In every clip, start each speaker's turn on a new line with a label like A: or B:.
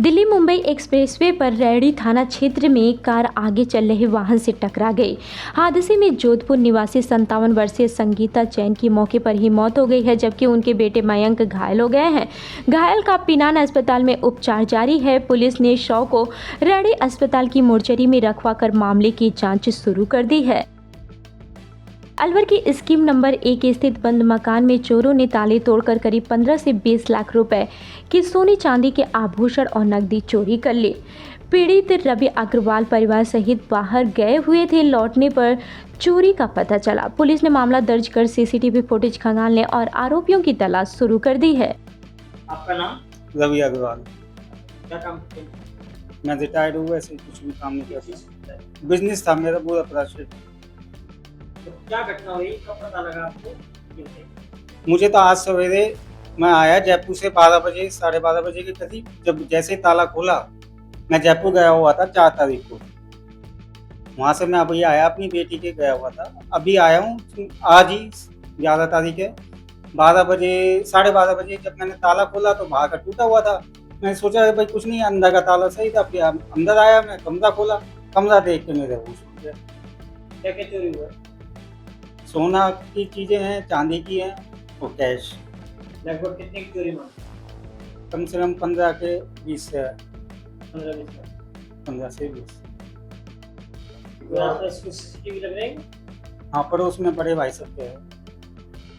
A: Delhi Mumbai expressway पर रैणी थाना क्षेत्र में कार आगे चल रहे वाहन से टकरा गई। हादसे में जोधपुर निवासी 57 वर्षीय संगीता जैन की मौके पर ही मौत हो गई है, जबकि उनके बेटे मयंक घायल हो गए हैं। घायल का पिनान अस्पताल में उपचार जारी है। पुलिस ने शव को रैणी अस्पताल की मोर्चरी में रखवाकर मामले की जाँच शुरू कर दी है। अलवर की स्कीम नंबर 1 स्थित बंद मकान में चोरों ने ताले तोड़कर करीब 15 से 20 लाख रुपए की सोने चांदी के आभूषण और नकदी चोरी कर ली। पीड़ित रवि अग्रवाल परिवार सहित बाहर गए हुए थे। लौटने पर चोरी का पता चला। पुलिस ने मामला दर्ज कर सीसीटीवी फुटेज खंगालने और आरोपियों की तलाश शुरू कर दी है।
B: आपका नाम?
C: रवि अग्रवाल।
B: क्या काम करते हैं?
C: मैं रिटायर्ड हुआ, ऐसे कुछ भी काम नहीं करता। बिजनेस था मेरा पूरा प्राइवेट।
B: तो क्या घटना हुई, कब पता लगा आपको?
C: मुझे तो आज सवेरे मैं आया जयपुर से 12 बजे 12:30 बजे के करीब। जब जैसे ताला खोला, मैं जयपुर गया हुआ था 4 तारीख को। वहाँ से मैं अभी आया, अपनी बेटी के गया हुआ था। अभी आया हूँ आज ही 11 तारीख है। 12 बजे 12:30 बजे जब मैंने ताला खोला तो बाहर का टूटा हुआ था। मैंने सोचा भाई कुछ नहीं, अंदर का ताला सही था। फिर अंदर आया, मैं कमरा खोला, कमरा देख के मेरे होश उड़ गया।
B: क्या क्या चोरी हुआ?
C: सोना की चीजें हैं, चांदी की हैं और कैश।
B: लगभग कितने की चोरी मांगी?
C: कम से कम 15 के 20 से
B: 15-20 लाख।
C: 15 से 20।
B: तो आसपास कुछ सीसीटीवी लग रहे हैं?
C: हाँ, पड़ोस में बड़े भाई सब के है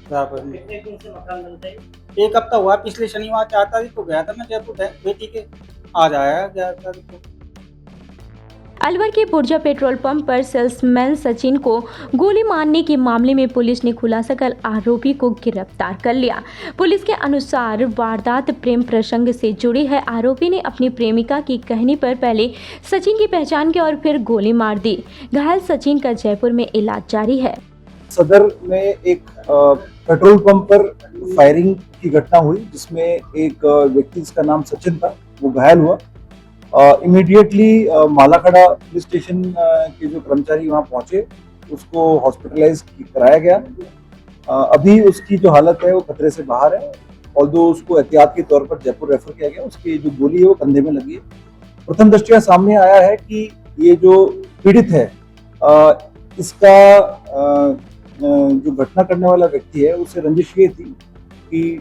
C: बराबर में।
B: कितने दिन से मकान बनता है?
C: 1 हफ्ता हुआ। पिछले शनिवार 4 तारीख को गया था मैं जयपुर बेटी के। आज आया 11 तारीख को।
A: अलवर के पुर्जा पेट्रोल पंप पर सेल्समैन सचिन को गोली मारने के मामले में पुलिस ने खुलासा कर आरोपी को गिरफ्तार कर लिया। पुलिस के अनुसार वारदात प्रेम प्रसंग से जुड़ी है। आरोपी ने अपनी प्रेमिका की कहने पर पहले सचिन की पहचान की और फिर गोली मार दी। घायल सचिन का जयपुर में इलाज जारी है।
D: सदर में एक पेट्रोल पंप पर फायरिंग की घटना हुई, जिसमें एक व्यक्ति जिसका नाम सचिन था वो घायल हुआ। इमीडिएटली मालाखड़ा पुलिस स्टेशन के जो कर्मचारी वहां पहुंचे, उसको हॉस्पिटलाइज कराया गया। अभी उसकी जो हालत है वो खतरे से बाहर है। ऑल्दो उसको एहतियात के तौर पर जयपुर रेफर किया गया। उसकी जो गोली है वो कंधे में लगी है। प्रथम दृष्टया सामने आया है कि ये जो पीड़ित है, इसका जो घटना करने वाला व्यक्ति है उससे रंजिश ये थी कि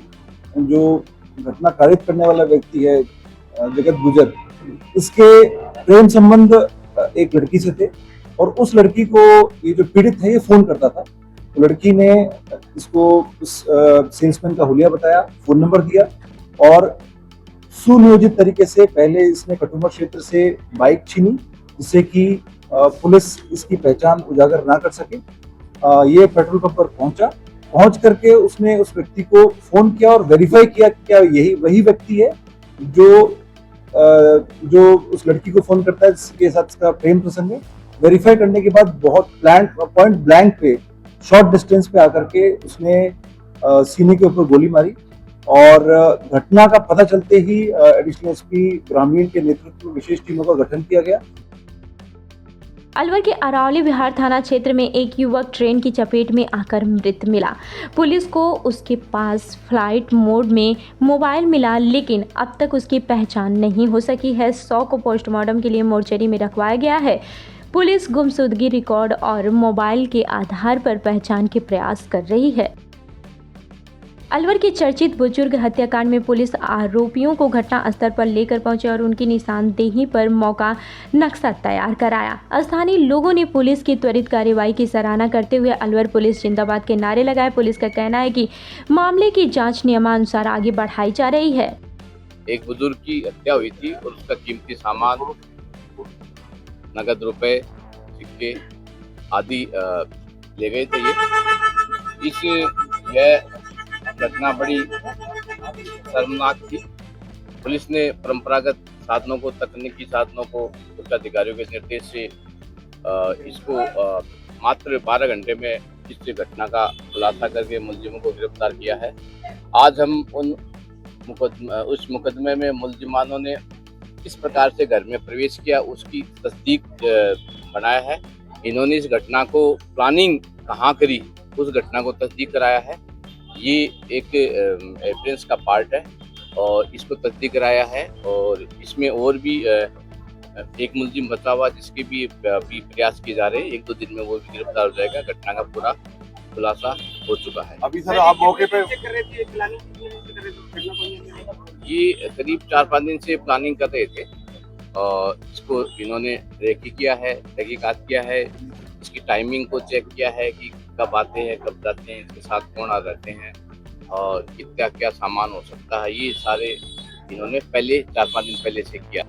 D: जो घटना कारित करने वाला व्यक्ति है जगत गुजर, इसके प्रेम संबंध एक लड़की से थे और उस लड़की को ये जो पीड़ित है ये फोन करता था। तो लड़की ने इसको उस सेल्समैन का हुलिया बताया, फोन नंबर दिया और सुनियोजित तरीके से पहले इसने कटुम्बर क्षेत्र से बाइक छीनी, जिससे कि पुलिस इसकी पहचान उजागर ना कर सके। ये पेट्रोल पंप पर पहुंच करके उसने उस व्यक्ति को फोन किया और वेरीफाई किया कि क्या यही वही व्यक्ति है जो उस लड़की को फोन करता है जिसके साथ इसका प्रेम प्रसंग है। वेरीफाई करने के बाद बहुत पॉइंट ब्लैंक पे शॉर्ट डिस्टेंस पे आकर के उसने सीने के ऊपर गोली मारी और घटना का पता चलते ही एडिशनल एसपी ग्रामीण के नेतृत्व में विशेष टीमों का गठन किया गया।
A: अलवर के अरावली विहार थाना क्षेत्र में एक युवक ट्रेन की चपेट में आकर मृत मिला। पुलिस को उसके पास फ्लाइट मोड में मोबाइल मिला, लेकिन अब तक उसकी पहचान नहीं हो सकी है। 100 को पोस्टमार्टम के लिए मोर्चरी में रखवाया गया है। पुलिस गुमशुदगी रिकॉर्ड और मोबाइल के आधार पर पहचान के प्रयास कर रही है। अलवर के चर्चित बुजुर्ग हत्याकांड में पुलिस आरोपियों को घटना स्थल पर लेकर पहुंचे और उनकी निशानदेही पर मौका नक्शा तैयार कराया। स्थानीय लोगों ने पुलिस की त्वरित कार्रवाई की सराहना करते हुए अलवर पुलिस जिंदाबाद के नारे लगाए। पुलिस का कहना है कि मामले की जांच नियमानुसार आगे बढ़ाई जा रही है।
E: एक बुजुर्ग की हत्या हुई थी और उसका कीमती सामान, नगद रुपए, सिक्के आदि ले गए थे। यह घटना बड़ी शर्मनाक थी। पुलिस ने परंपरागत साधनों को, तकनीकी साधनों को उच्च अधिकारियों के निर्देश से इसको मात्र 12 घंटे में इस घटना का खुलासा करके मुलजिमों को गिरफ्तार किया है। आज हम उस मुकदमे में मुलजिमानों ने किस प्रकार से घर में प्रवेश किया उसकी तस्दीक बनाया है। इन्होंने इस घटना को प्लानिंग कहाँ करी उस घटना को तस्दीक कराया है। ये एक एविडेंस का पार्ट है और इसको तस्दीक कराया है और इसमें और भी एक मुलजिम बचा हुआ जिसके भी अभी प्रयास किए जा रहे हैं। 1-2 दिन में वो भी गिरफ्तार हो जाएगा। घटना का पूरा खुलासा हो चुका है।
D: अभी सर आप मौके पे
E: ये करीब 4-5 दिन से प्लानिंग कर रहे थे और इसको इन्होंने तहकीकात किया है, इसकी टाइमिंग को चेक किया है कि कब आते हैं कब जाते हैं, इसके साथ कौन आ जाते हैं और कितना क्या सामान हो सकता है, ये सारे इन्होंने पहले 4-5 दिन पहले से किया।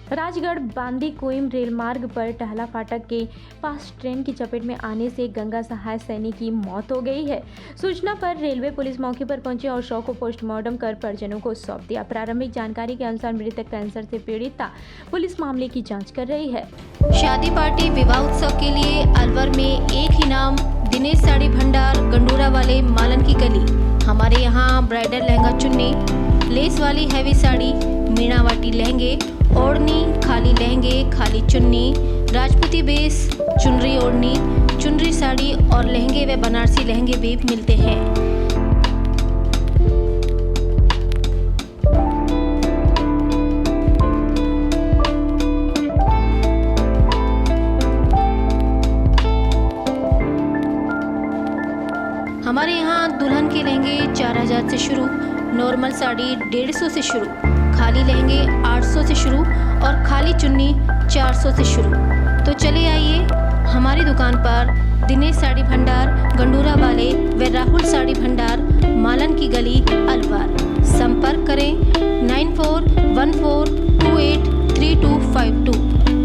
A: राजगढ़ बांदी कोइम रेल मार्ग पर टहला फाटक के पास ट्रेन की चपेट में आने से गंगा सहाय सैनी की मौत हो गई है। सूचना पर रेलवे पुलिस मौके पर पहुंची और शव को पोस्टमार्टम कर परिजनों को सौंप दिया। प्रारंभिक जानकारी के अनुसार मृतक कैंसर से पीड़ित था। पुलिस मामले की जांच कर रही है।
F: शादी पार्टी विवाह उत्सव के लिए अलवर में एक ही नाम दिनेश साड़ी भंडार गंडूरा वाले मालन की गली। हमारे यहाँ ब्राइडल लहंगा चुन्नी, लेस वाली हैवी साड़ी, मीणावाटी लहंगे, ओढ़नी, खाली लहंगे, खाली चुन्नी, राजपूती बेस, चुनरी ओढ़नी, चुनरी साड़ी और लहंगे व बनारसी लहंगे भी मिलते हैं। हमारे यहाँ दुल्हन के लहंगे 4000 से शुरू, नॉर्मल साड़ी 150 से शुरू, खाली लहंगे 800 से शुरू और खाली चुन्नी 400 से शुरू। तो चले आइए हमारी दुकान पर दिनेश साड़ी भंडार गंडूरा वाले व राहुल साड़ी भंडार मालन की गली अलवर। संपर्क करें 9414283252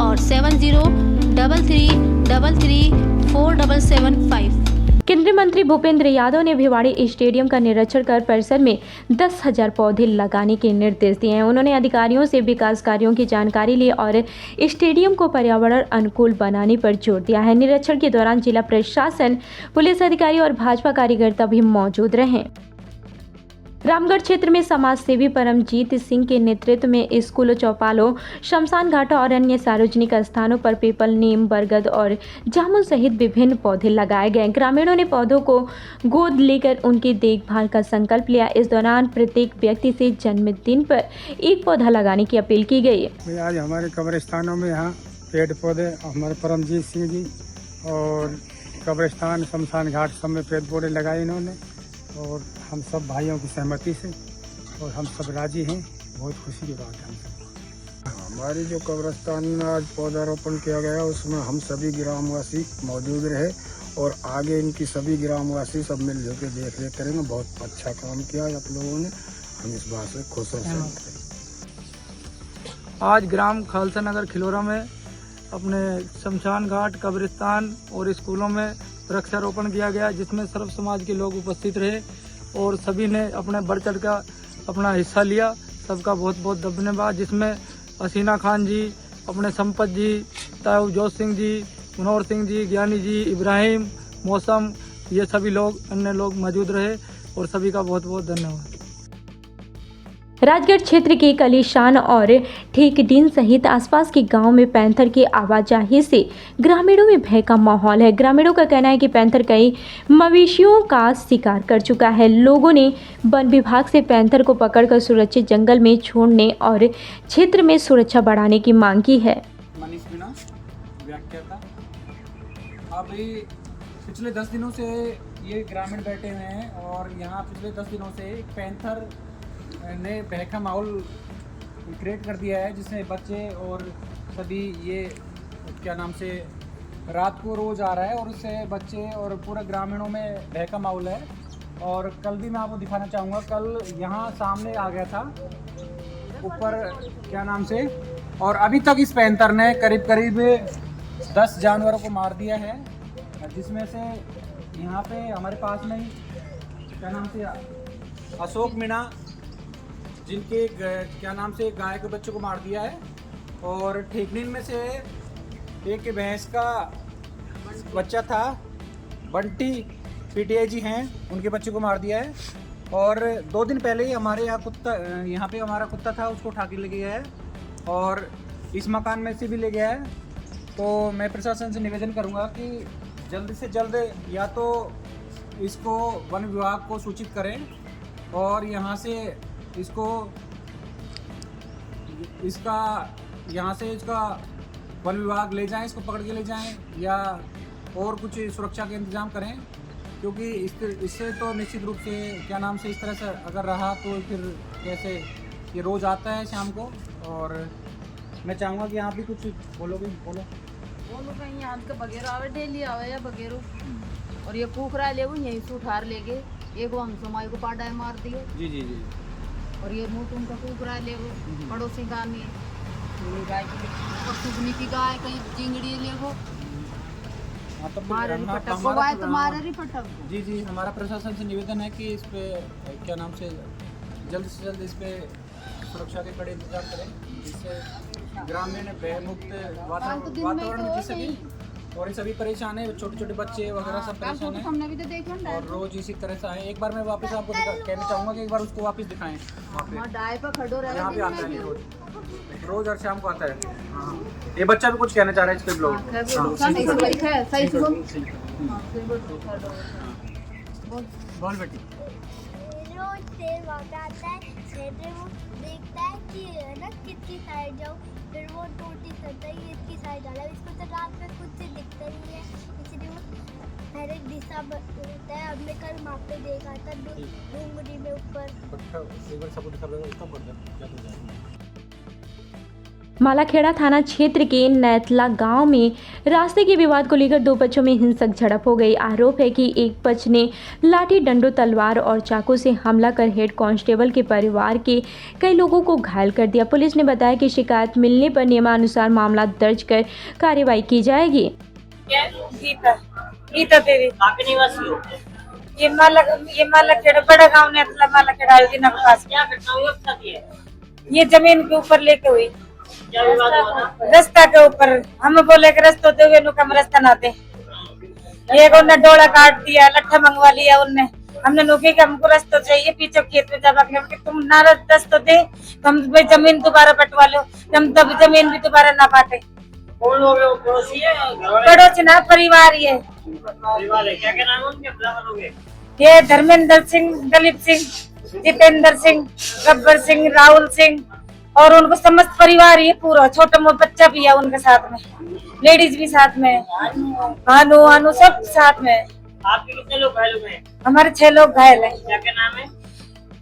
F: और 7033334775।
A: केंद्रीय मंत्री भूपेंद्र यादव ने भिवाड़ी स्टेडियम का निरीक्षण कर परिसर में 10,000 पौधे लगाने के निर्देश दिए हैं। उन्होंने अधिकारियों से विकास कार्यों की जानकारी ली और स्टेडियम को पर्यावरण अनुकूल बनाने पर जोर दिया है। निरीक्षण के दौरान जिला प्रशासन, पुलिस अधिकारी और भाजपा कार्यकर्ता भी मौजूद रहे। रामगढ़ क्षेत्र में समाज सेवी परमजीत सिंह के नेतृत्व में स्कूलों, चौपालों, शमशान घाटों और अन्य सार्वजनिक स्थानों पर पीपल, नीम, बरगद और जामुन सहित विभिन्न पौधे लगाए गए। ग्रामीणों ने पौधों को गोद लेकर उनकी देखभाल का संकल्प लिया। इस दौरान प्रत्येक व्यक्ति से जन्मदिन पर एक पौधा लगाने की अपील की गई।
G: आज हमारे कब्रिस्तानों में यहाँ पेड़ पौधे हमारे परमजीत सिंह जी और कब्रिस्तान, शमशान घाट सब में पेड़ पौधे लगाए इन्होंने और हम सब भाइयों की सहमति से और हम सब राजी हैं। बहुत खुशी की बात है। हम सब हमारी जो कब्रिस्तान में आज पौधारोपण किया गया उसमें हम सभी ग्रामवासी मौजूद रहे और आगे इनकी सभी ग्रामवासी सब मिलजुल के देख रेख करेंगे। बहुत अच्छा काम किया आप लोगों ने, हम इस बात से खुश हैं। आज ग्राम खालसा नगर खिलौरा में अपने शमशान घाट, कब्रिस्तान और स्कूलों में वृक्षारोपण किया गया, जिसमें सर्व समाज के लोग उपस्थित रहे और सभी ने अपने बढ़ चढ़ का अपना हिस्सा लिया। सबका बहुत बहुत धन्यवाद। जिसमें हसीना खान जी, अपने संपत जी, ताऊजोत सिंह जी, मनोहर सिंह जी, ज्ञानी जी, इब्राहिम, मौसम, ये सभी लोग, अन्य लोग मौजूद रहे और सभी का बहुत बहुत धन्यवाद।
A: राजगढ़ क्षेत्र के कलीशान और ठेकडीन सहित आसपास के गांव में पैंथर की आवाजाही से ग्रामीणों में भय का माहौल है। ग्रामीणों का कहना है कि पैंथर कई मवेशियों का शिकार कर चुका है। लोगों ने वन विभाग से पैंथर को पकड़कर सुरक्षित जंगल में छोड़ने और क्षेत्र में सुरक्षा बढ़ाने की मांग की है।
H: मनीष मीणा, व्याख्याता। अभी पिछले 10 दिनों से ये ग्रामीण बैठे हुए हैं और यहाँ पिछले 10 दिनों से एक पैंथर ने भय का माहौल क्रिएट कर दिया है, जिसमें बच्चे और सभी ये क्या नाम से रात को रोज़ आ रहा है और उससे बच्चे और पूरे ग्रामीणों में भय का माहौल है। और कल भी मैं आपको दिखाना चाहूँगा, कल यहाँ सामने आ गया था ऊपर क्या नाम से, और अभी तक इस पैंथर ने करीब करीब 10 जानवरों को मार दिया है, जिसमें से यहाँ पे हमारे पास में क्या नाम से अशोक मीणा, जिनके क्या नाम से गाय के बच्चों को मार दिया है, और ठेकनीन में से एक भैंस का बच्चा था, बंटी पीटीआई जी हैं, उनके बच्चे को मार दिया है। और 2 दिन पहले ही हमारे यहाँ पे हमारा कुत्ता था, उसको उठा के ले गया है और इस मकान में से भी ले गया है। तो मैं प्रशासन से निवेदन करूँगा कि जल्द से जल्द या तो इसको वन विभाग को सूचित करें और यहाँ से इसको इसका यहाँ से इसका वन विभाग ले जाएं, इसको पकड़ के ले जाएं या और कुछ सुरक्षा के इंतजाम करें, क्योंकि इससे तो निश्चित रूप से क्या नाम से इस तरह से अगर रहा तो फिर कैसे, ये रोज़ आता है शाम को। और मैं चाहूँगा कि आप भी कुछ बोलोगे, बोलो
I: कहीं यहाँ के बगैर आवे, डेली आवे या बगैर, और ये कुकरा ले वो यहीं से उठार ले गए, एक वो हम समाई को पाटाए मार दिए।
H: जी जी जी।
I: और ये मुँह तुमका कुकरा ले वो पड़ोसी गाँव में गाय की और सुगनी की गाय कहीं चिंगड़ी ले वो मारे पटक को गाय तो मारे रही पटक।
H: जी जी, हमारा प्रशासन से निवेदन है कि इस पे क्या नाम से जल्द इस पे सुरक्षा के कड़े इंतजाम करें, जिससे ग्रामीण भयमुक्त वातावरण में जी सके। और ये सभी परेशान है, छोटे छोटे बच्चे वगैरह सब परेशान है,
I: हमने भी तो देखा
H: और रोज इसी तरह से आए। एक बार मैं वापस आपको कहना चाहूँगा कि एक बार उसको वापस दिखाएं वहाँ पे,
I: डाय पर खड़ो रहे
H: यहाँ पे आता है रोज और शाम को आता है। ये बच्चा भी कुछ कहना चाह रहा है इस पे ब्लॉग। बोल बेटी।
J: रोज देर वक्त आता है, वो देखता है कि है ना कितनी साइड जाऊँ, फिर वो नोटिस करता है ये इसकी साइड डाला, इसको तो रात में कुछ से दिखता नहीं है, इसलिए वो हर एक दिशा बताता है। हमने कल मापे देखा था डूंगरी में ऊपर।
A: मालाखेड़ा थाना क्षेत्र के नैतला गांव में रास्ते के विवाद को लेकर दो पक्षों में हिंसक झड़प हो गई। आरोप है कि एक पक्ष ने लाठी, डंडों, तलवार और चाकू से हमला कर हेड कांस्टेबल के परिवार के कई लोगों को घायल कर दिया। पुलिस ने बताया कि शिकायत मिलने पर नियमानुसार मामला दर्ज कर कार्रवाई की जाएगी।
K: गीता देवी
B: आपके निवासी हो?
K: ये मालाखेड़ा बड़ा गाँव नैतला मालाखेड़ा योजना के पास।
B: क्या घटना हुई अब तक
K: ये जमीन के ऊपर लेके हुई,
B: क्या विवाद हुआ था?
K: रास्ता के ऊपर हम बोले कि रास्ता दे कम रास्ता ना दे, ये उन्हें डोला काट दिया, लट्ठा मंगवा लिया उनने। हमने नोके कि हमको रास्ता चाहिए, पीछे खेत में जावा के तुम ना रास्ता दे तो हम जमीन दोबारा बंटवा लो, हम तब जमीन भी दोबारा ना बांटे।
B: कौन लोग हैं वो? पड़ोसी है?
K: पड़ोसी ना, परिवार ये
B: परिवार है। क्या नाम है उनके? ब्राह्मण हो गए।
K: ये धर्मेंद्र सिंह, दलीप सिंह, जितेंद्र सिंह, गब्बर सिंह, राहुल सिंह, और उनको समस्त परिवार ये पूरा, छोटा मोटा बच्चा भी है उनके साथ में, लेडीज भी साथ में, भानु सब साथ में।
B: आपके कितने लोग घायल हुए हैं?
K: हमारे 6 लोग घायल हैं।
B: क्या नाम है?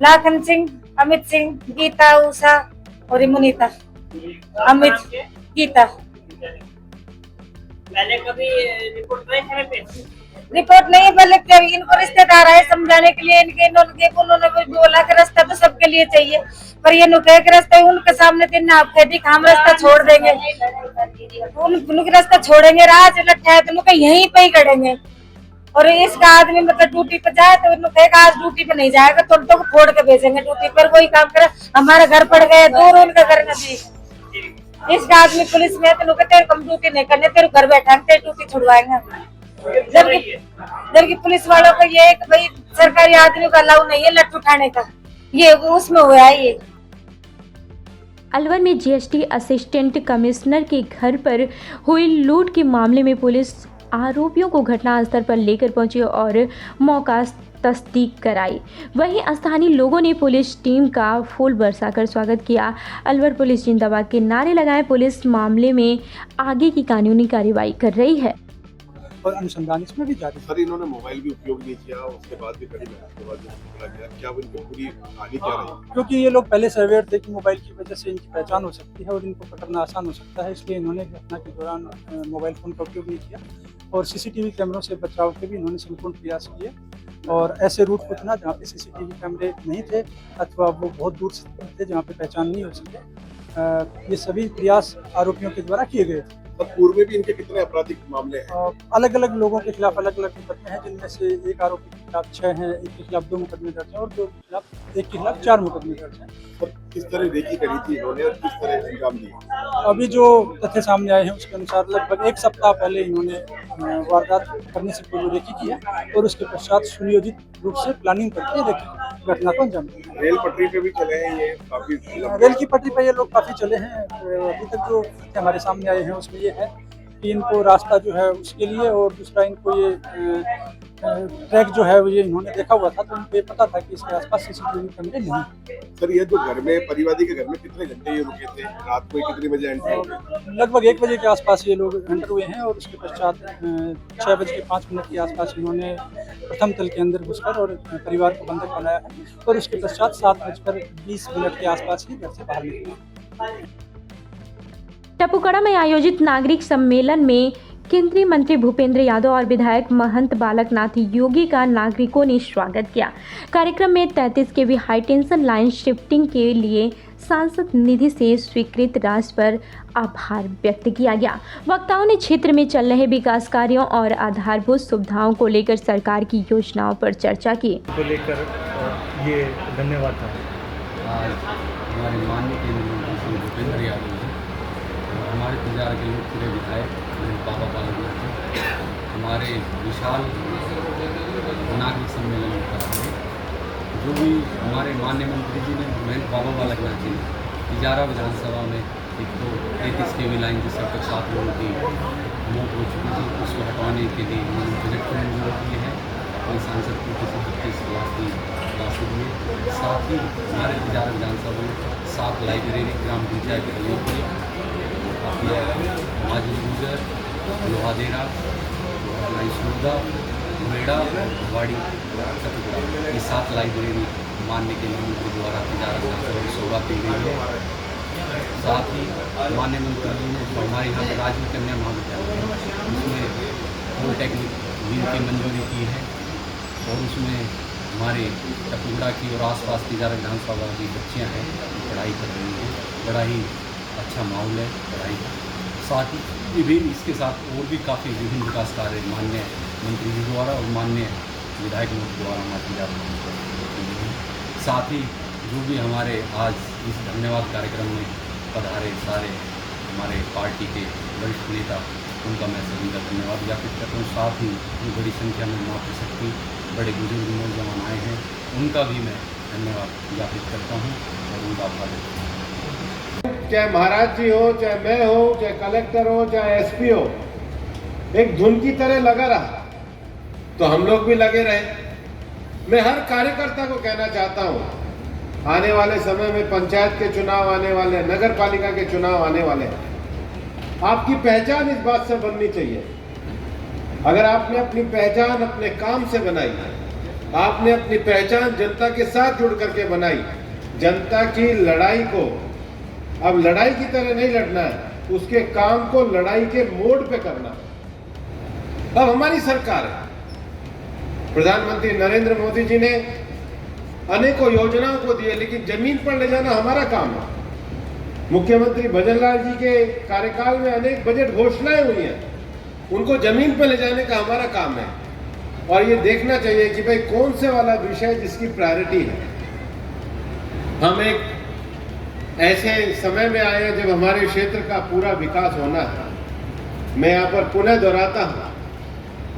K: लाखन सिंह, अमित सिंह, गीता, उषा और मुनीता। अमित, गीता।
B: पहले कभी रिपोर्ट करे थे पे?
K: रिपोर्ट नहीं, बल्कि इनको रिश्तेदार आए समझाने के लिए, उन्होंने बोला कि रास्ता तो सबके लिए चाहिए, पर ये नुके के रास्ता उनके सामने दिन आप कह दी हम रास्ता छोड़ देंगे, उनके रास्ता छोड़ेंगे, राज लट्ठा है तो उनके यहीं पे ही करेंगे। और इसका आदमी मतलब ड्यूटी पे जाए तो उन्होंने कहा आज ड्यूटी पे नहीं जाएगा, तो उनको फोड़ के भेजेंगे ड्यूटी पर, वही काम करे। हमारा घर पड़ गया दूर, उनका घर नजदीक। इसका आदमी पुलिस में तो तेरे कम ड्यूटी नहीं करने, तेरे घर बैठा तेरे ड्यूटी छुड़वाएंगे। जबकि पुलिस वालों को ये कि भाई सरकारी आदमी का अलाउ नहीं है लट्ठू उठाने का, ये उसमें हुआ है। ये
A: अलवर में जीएसटी असिस्टेंट कमिश्नर के घर पर हुई लूट के मामले में पुलिस आरोपियों को घटनास्थल पर लेकर पहुंची और मौका तस्दीक कराई। वहीं स्थानीय लोगों ने पुलिस टीम का फूल बरसाकर स्वागत किया। अलवर पुलिस जिंदाबाद के नारे लगाए। पुलिस मामले में आगे की कानूनी कार्रवाई कर रही है
G: और अनुसंधान इसमें भी जारी।
L: सर इन्होंने मोबाइल भी उपयोग नहीं किया, उसके बाद भी कड़ी मेहनत के बाद पकड़ा गया, क्या उनकी पूरी कहानी क्या रही?
G: क्योंकि ये लोग पहले से अवेयर थे कि मोबाइल की वजह से इनकी पहचान हो सकती है और इनको पकड़ना आसान हो सकता है, इसलिए इन्होंने घटना के दौरान मोबाइल फ़ोन का उपयोग नहीं किया और सीसीटीवी कैमरों से बचाव के भी इन्होंने संपूर्ण प्रयास किए। और ऐसे रूट को चुना जहाँ पे सीसीटीवी कैमरे नहीं थे अथवा वो बहुत दूर से थे जहाँ पे पहचान नहीं हो सके। ये सभी प्रयास आरोपियों के द्वारा किए गए थे।
L: पूर्व में भी इनके कितने आपराधिक मामले हैं?
G: अलग अलग लोगों के खिलाफ अलग अलग मुकदमे हैं, जिनमें से एक आरोपी के खिलाफ 6 हैं, एक के खिलाफ 2 मुकदमे दर्ज हैं और एक के खिलाफ 4 मुकदमे दर्ज हैं।
L: किस तरह रेकी करी थी इन्होंने और किस तरह अंजाम दिया?
G: अभी जो तथ्य सामने आए हैं उसके अनुसार लगभग 1 सप्ताह पहले इन्होंने वारदात करने से पूर्व रेकी किया और उसके पश्चात सुनियोजित रूप से प्लानिंग करके घटना को अंजाम दिया।
L: रेल पटरी पे भी चले हैं ये काफी?
G: रेल की पटरी पे ये लोग काफी चले हैं। अभी तक जो हमारे सामने आए हैं उसमें ये है कि इनको रास्ता जो है उसके लिए और दूसरा इनको ये ट्रैक जो है वो ये इन्होंने देखा हुआ था, तो उनको ये पता था कि इसके आसपास CCTV कैमरे नहीं।
L: सर ये जो घर में परिवादी के घर में कितने घंटे ये रुके थे, रात को कितने बजे एंट्री हो गई?
G: लगभग 1 बजे के आसपास ये लोग एंटर हुए हैं और उसके पश्चात 6:05 के आसपास इन्होंने प्रथम तल के अंदर घुसकर और परिवार को बंधक बनाया है और उसके पश्चात 7:20 के आसपास ही घर से बाहर निकले।
A: टपुकड़ा में आयोजित नागरिक सम्मेलन में केंद्रीय मंत्री भूपेंद्र यादव और विधायक महंत बालकनाथ योगी का नागरिकों ने स्वागत किया। कार्यक्रम में 33 kV high tension line shifting के लिए सांसद निधि से स्वीकृत राशि पर आभार व्यक्त किया गया। वक्ताओं ने क्षेत्र में चल रहे विकास कार्यों और आधारभूत सुविधाओं को लेकर सरकार की योजनाओं पर चर्चा की।
M: को लेकर ये धन्यवाद था।
N: आज हमारे माननीय केंद्रीय मंत्री भूपेंद्र यादव जी, हमारे पंजाब के लोकप्रिय विधायक बाबा बालकनाथ, हमारे विशाल नागरिक सम्मेलन में कर जो भी हमारे माननीय मंत्री जी ने बाबा बालकनाथ जी ने इजारा विधानसभा में एक तो 33 kV लाइन जिससे अब तक 7 लोगों की मौत हो चुकी थी, उसको हटवाने के लिए उन्होंने बजट को मंजूर किए हैं। अपने सांसद को किसी 25 लाख की राशि दिए। साथ ही हमारे इजारा विधानसभा में 7 लाइब्रेरी ग्राम पंचायत के लिए अपना माजी गुजर लोहादेरा, इसमुद्दा, मुरेड़ा, वाड़ी, टपुकड़ा, ये 7 लाइब्रेरी माननीय केंद्रीय मंत्री द्वारा इजारा विधानसभा की सौगात दी गई है। साथ ही माननीय मंत्री जी ने हमारे यहाँ पर राजीव कन्या महाविद्यालय उसमें पॉलिटेक्निक विंग की मंजूरी की है और उसमें हमारे टपुकड़ा की और आसपास की इजारा विधानसभा की बच्चियाँ हैं पढ़ाई कर रही हैं। बड़ा ही अच्छा माहौल है पढ़ाई का। साथ ही विभिन्न इसके साथ और भी काफ़ी विभिन्न विकास कार्य माननीय मंत्री जी द्वारा और माननीय विधायक द्वारा हमारे पंजाब। साथ ही जो भी हमारे आज इस धन्यवाद कार्यक्रम में पधारे सारे हमारे पार्टी के वरिष्ठ नेता, उनका मैं सभी का धन्यवाद ज्ञापित करता हूँ। साथ ही बड़ी संख्या में मातृशक्ति बड़े बुजुर्ग नौजवान आए हैं, उनका भी मैं धन्यवाद ज्ञापित करता हूँ और उनका आभार व्यक्त करता हूँ।
O: चाहे महाराज जी हो, चाहे मैं हो, चाहे कलेक्टर हो, चाहे SP हो, एक धुन की तरह लगा रहा तो हम लोग भी लगे रहे। मैं हर कार्यकर्ता को कहना चाहता हूं, आने वाले समय में पंचायत के चुनाव आने वाले, नगर पालिका के चुनाव आने वाले, आपकी पहचान इस बात से बननी चाहिए। अगर आपने अपनी पहचान अपने काम से बनाई, आपने अपनी पहचान जनता के साथ जुड़ करके बनाई, जनता की लड़ाई को अब लड़ाई की तरह नहीं लड़ना है, उसके काम को लड़ाई के मोड पे करना। अब हमारी सरकार है, प्रधानमंत्री नरेंद्र मोदी जी ने अनेकों योजनाओं को दिए, लेकिन जमीन पर ले जाना हमारा काम है। मुख्यमंत्री भजनलाल जी के कार्यकाल में अनेक बजट घोषणाएं हुई हैं, उनको जमीन पर ले जाने का हमारा काम है। और ये देखना चाहिए कि भाई कौन से वाला विषय जिसकी प्रायोरिटी है। हम एक ऐसे समय में आए हैं जब हमारे क्षेत्र का पूरा विकास होना है। मैं यहाँ पर पुनः दोहराता हूँ,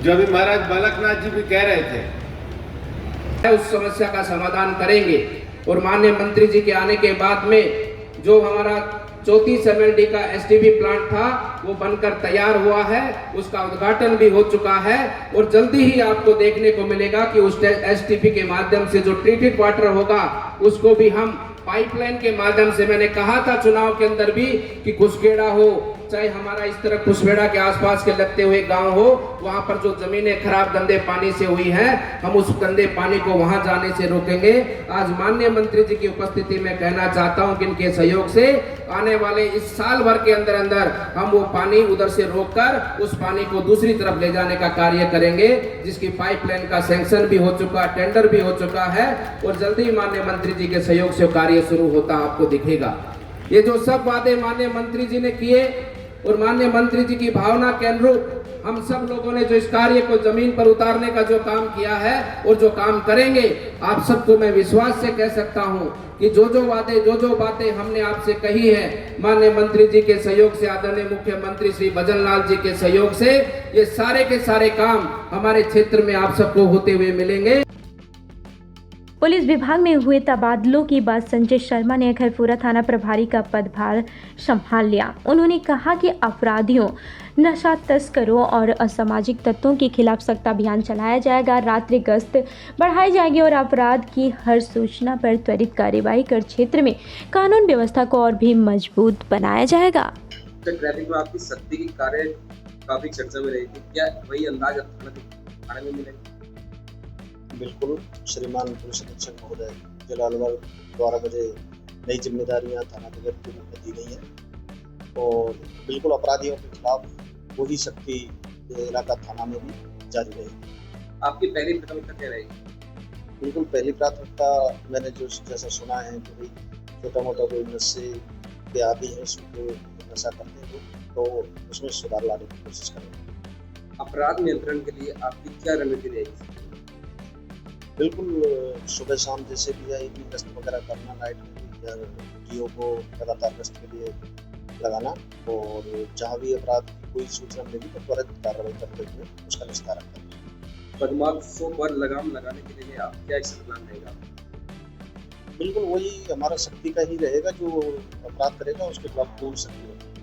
O: जो अभी महाराज बालकनाथ जी भी कह रहे थे,
P: उस समस्या का समाधान करेंगे। और माननीय मंत्री जी के आने के बाद में जो हमारा 34 MLD का STP प्लांट था वो बनकर तैयार हुआ है, उसका उद्घाटन भी हो चुका है और जल्दी ही आपको देखने को मिलेगा कि उस STP के माध्यम से जो ट्रीटेड वाटर होगा उसको भी हम पाइपलाइन के माध्यम से, मैंने कहा था चुनाव के अंदर भी कि घुसखेड़ा हो, चाहे हमारा इस तरह घुसखेड़ा के आसपास के लगते हुए गांव हो, वहां पर जो जमीनें खराब गंदे पानी से हुई हैं, हम उस गंदे पानी को वहां जाने से रोकेंगे। आज माननीय मंत्री जी की उपस्थिति में कहना चाहता हूं कि इनके सहयोग से आने वाले इस साल भर के अंदर अंदर हम वो पानी उधर से रोककर उस पानी को दूसरी तरफ ले जाने का कार्य करेंगे, जिसकी पाइपलाइन का सैंक्शन भी हो चुका, टेंडर भी हो चुका है और जल्दी ही माननीय मंत्री जी के सहयोग से कार्य शुरू होता आपको दिखेगा। ये जो सब वादे माननीय मंत्री जी ने किए और माननीय मंत्री जी की भावना के अनुरूप हम सब लोगों ने जो इस कार्य को जमीन पर उतारने का जो काम किया है और जो काम करेंगे, आप सबको मैं विश्वास से कह सकता हूं कि जो जो वादे, जो जो बातें हमने आपसे कही है, माननीय मंत्री जी के सहयोग से, आदरणीय मुख्यमंत्री श्री भजनलाल जी के सहयोग से, ये सारे के सारे काम हमारे क्षेत्र में आप सबको होते हुए मिलेंगे।
A: पुलिस विभाग में हुए तबादलों के बाद संजय शर्मा ने खरपुरा थाना प्रभारी का पदभार संभाल लिया। उन्होंने कहा कि अपराधियों, नशा तस्करों और असामाजिक तत्वों के खिलाफ सख्त अभियान चलाया जाएगा। रात्रि गश्त बढ़ाई जाएगी और अपराध की हर सूचना पर त्वरित कार्रवाई कर क्षेत्र में कानून व्यवस्था को और भी मजबूत बनाया जाएगा।
Q: ट्रैफिक में आपकी सख्ती की कार्य काफी चर्चा में रही थी, क्या वही अंदाज थाने में मिलेगा?
R: बिल्कुल, श्रीमान पुलिस अधीक्षक महोदय जिला अलवर द्वारा मुझे नई जिम्मेदारियां थाना अधिकारी के रूप में दी गई हैं और बिल्कुल अपराधियों के खिलाफ वही सख्ती इलाका थाना में भी जारी रहेगी।
Q: आपकी पहली प्राथमिकता क्या रहेगी?
R: बिल्कुल, पहली प्राथमिकता मैंने जो जैसा सुना है कि भाई छोटा मोटा कोई नशे के आदि है, उसको नशा करते हैं तो उसमें सुधार लाने की कोशिश करेंगे।
Q: अपराध नियंत्रण के लिए आपकी क्या रणनीति रहेगी?
R: बिल्कुल, सुबह शाम जैसे भी है की गश्त वगैरह करना, नाइट में भी डीओ को लगातार गश्त के लिए लगाना और जहाँ भी अपराध की कोई सूचना मिलेगी तो त्वरित कार्रवाई करते हुए उसका निस्तारण करना।
Q: बदमाशों पर लगाम लगाने के लिए आप क्या एक्शन प्लान रहेगा?
R: बिल्कुल, वही हमारा सख्ती का ही रहेगा, जो अपराध करेगा उसके खिलाफ पूर्ण सख्ती होगी।